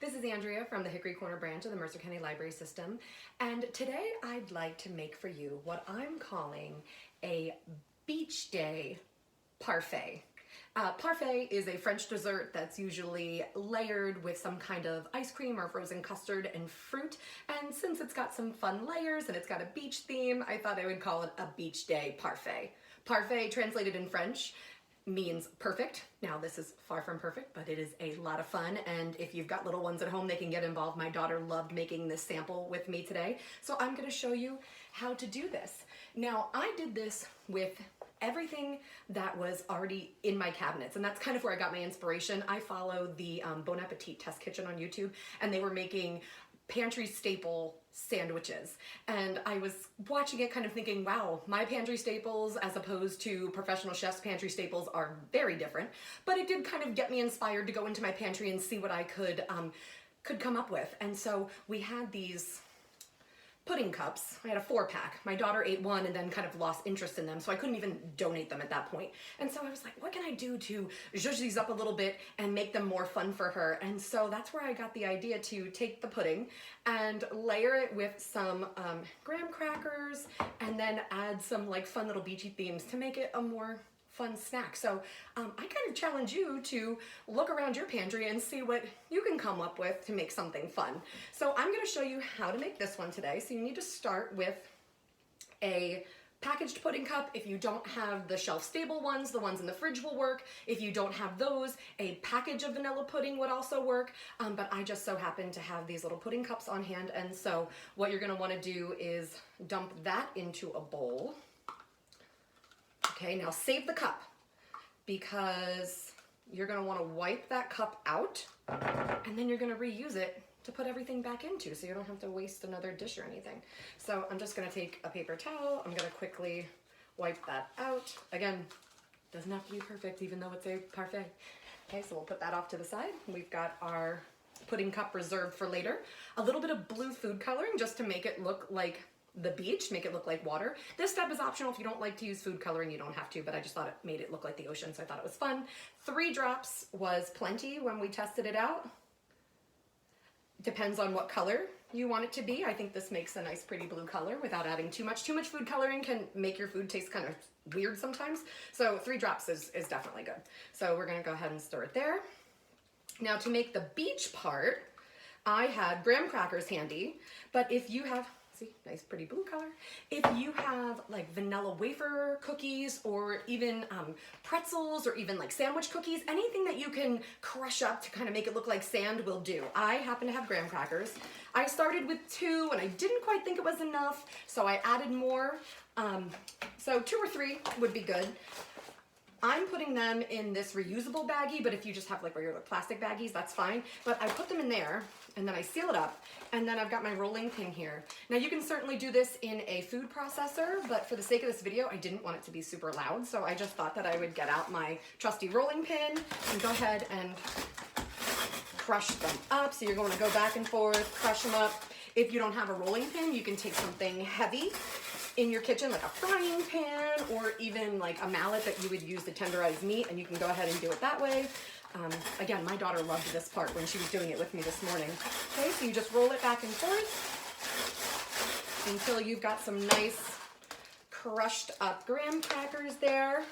This is Andrea from the Hickory Corner branch of the Mercer County Library System, and today I'd like to make for you what I'm calling a beach day parfait. Parfait is a French dessert that's usually layered with some kind of ice cream or frozen custard and fruit, and since it's got some fun layers and it's got a beach theme, I thought I would call it a beach day parfait. Parfait, translated in French, means perfect. Now this is far from perfect, but it is a lot of fun, and if you've got little ones at home, they can get involved. My daughter loved making this sample with me today, so I'm going to show you how to do this. Now I did this with everything that was already in my cabinets, and that's kind of where I got my inspiration. I follow the Bon Appetit Test Kitchen on YouTube, and they were making pantry staple sandwiches, and I was watching it kind of thinking, wow, my pantry staples as opposed to professional chefs' pantry staples are very different, but it did kind of get me inspired to go into my pantry and see what I could come up with. And so we had these pudding cups. I had a 4-pack. My daughter ate one and then kind of lost interest in them, so I couldn't even donate them at that point. And so I was like, what can I do to zhuzh these up a little bit and make them more fun for her? And so that's where I got the idea to take the pudding and layer it with some graham crackers and then add some like fun little beachy themes to make it a more fun snack. So I kind of challenge you to look around your pantry and see what you can come up with to make something fun. So I'm going to show you how to make this one today. So you need to start with a packaged pudding cup. If you don't have the shelf stable ones, the ones in the fridge will work. If you don't have those, a package of vanilla pudding would also work. But I just so happen to have these little pudding cups on hand. And so what you're going to want to do is dump that into a bowl. Okay, now save the cup because you're going to want to wipe that cup out and then you're going to reuse it to put everything back into, so you don't have to waste another dish or anything. So I'm just going to take a paper towel. I'm going to quickly wipe that out. Again, doesn't have to be perfect even though it's a parfait. Okay, so we'll put that off to the side. We've got our pudding cup reserved for later. A little bit of blue food coloring just to make it look like the beach, make it look like water. This step is optional. If you don't like to use food coloring, you don't have to, but I just thought it made it look like the ocean, so I thought it was fun. 3 drops was plenty when we tested it out. Depends on what color you want it to be. I think this makes a nice pretty blue color without adding too much. Too much food coloring can make your food taste kind of weird sometimes, so 3 drops is definitely good. So we're gonna go ahead and stir it there. Now to make the beach part, I had graham crackers handy, but if you have, see, nice pretty blue color. If you have like vanilla wafer cookies or even pretzels or even like sandwich cookies, anything that you can crush up to kind of make it look like sand will do. I happen to have graham crackers. I started with 2 and I didn't quite think it was enough, so I added more. So 2 or 3 would be good. I'm putting them in this reusable baggie, but if you just have like regular plastic baggies, that's fine. But I put them in there and then I seal it up, and then I've got my rolling pin here. Now you can certainly do this in a food processor, but for the sake of this video, I didn't want it to be super loud, so I just thought that I would get out my trusty rolling pin and go ahead and crush them up. So you're going to go back and forth, crush them up. If you don't have a rolling pin, you can take something heavy in your kitchen, like a frying pan or even like a mallet that you would use to tenderize meat, and you can go ahead and do it that way. Again, my daughter loved this part when she was doing it with me this morning. Okay, so you just roll it back and forth until you've got some nice crushed up graham crackers there.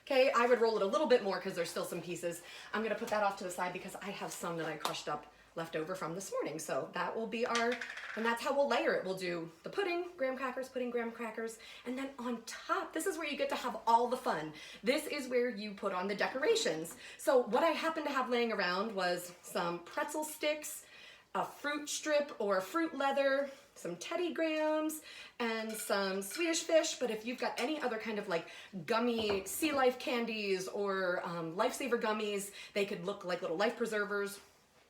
Okay, I would roll it a little bit more because there's still some pieces. I'm gonna put that off to the side because I have some that I crushed up left over from this morning. So that will be our, and that's how we'll layer it. We'll do the pudding, graham crackers, pudding, graham crackers, and then on top, this is where you get to have all the fun. This is where you put on the decorations. So what I happened to have laying around was some pretzel sticks, a fruit strip or fruit leather, some Teddy Grahams, and some Swedish Fish. But if you've got any other kind of like gummy sea life candies or lifesaver gummies, they could look like little life preservers.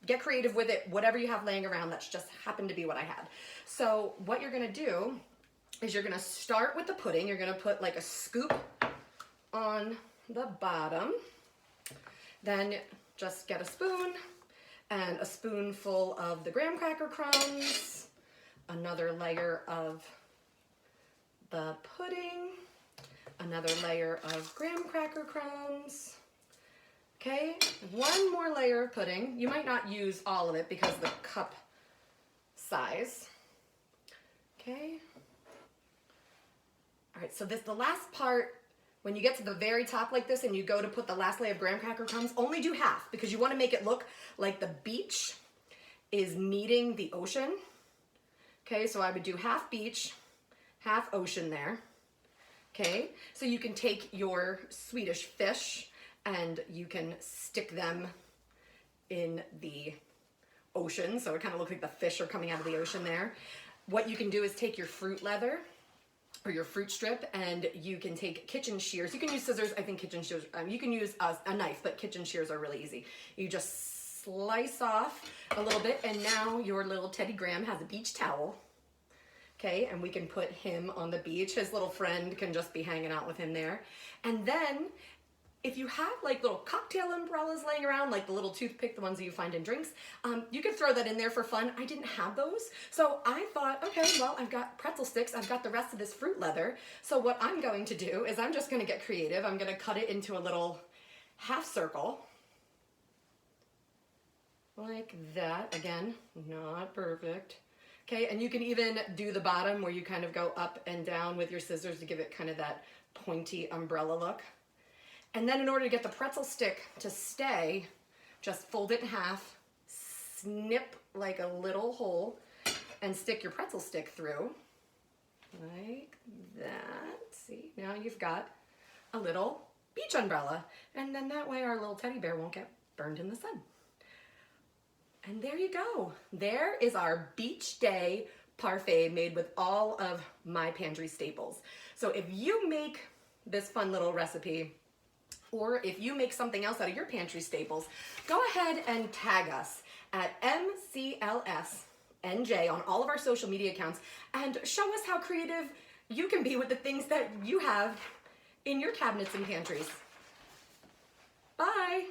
Get creative with it, whatever you have laying around. That's just happened to be what I had. So what you're gonna do is you're gonna start with the pudding. You're gonna put like a scoop on the bottom. Then just get a spoon and a spoonful of the graham cracker crumbs, another layer of the pudding, another layer of graham cracker crumbs. Okay, one more layer of pudding. You might not use all of it because of the cup size. Okay. All right, so the last part, when you get to the very top like this and you go to put the last layer of graham cracker crumbs, only do half because you want to make it look like the beach is meeting the ocean. Okay, so I would do half beach, half ocean there. Okay, so you can take your Swedish fish and you can stick them in the ocean, so it kind of looks like the fish are coming out of the ocean there. What you can do is take your fruit leather or your fruit strip, and you can take kitchen shears. You can use scissors. I think kitchen shears, you can use a knife, but kitchen shears are really easy. You just slice off a little bit, and now your little Teddy Graham has a beach towel. Okay, and we can put him on the beach. His little friend can just be hanging out with him there. And then if you have like little cocktail umbrellas laying around, like the little toothpick, the ones that you find in drinks, you could throw that in there for fun. I didn't have those, so I thought, okay, well, I've got pretzel sticks, I've got the rest of this fruit leather, so what I'm going to do is I'm just gonna get creative. I'm gonna cut it into a little half circle, like that. Again, not perfect. Okay, and you can even do the bottom where you kind of go up and down with your scissors to give it kind of that pointy umbrella look. And then in order to get the pretzel stick to stay, just fold it in half, snip like a little hole, and stick your pretzel stick through, like that. See, now you've got a little beach umbrella. And then that way our little teddy bear won't get burned in the sun. And there you go. There is our beach day parfait made with all of my pantry staples. So if you make this fun little recipe, or if you make something else out of your pantry staples, go ahead and tag us at MCLSNJ on all of our social media accounts and show us how creative you can be with the things that you have in your cabinets and pantries. Bye.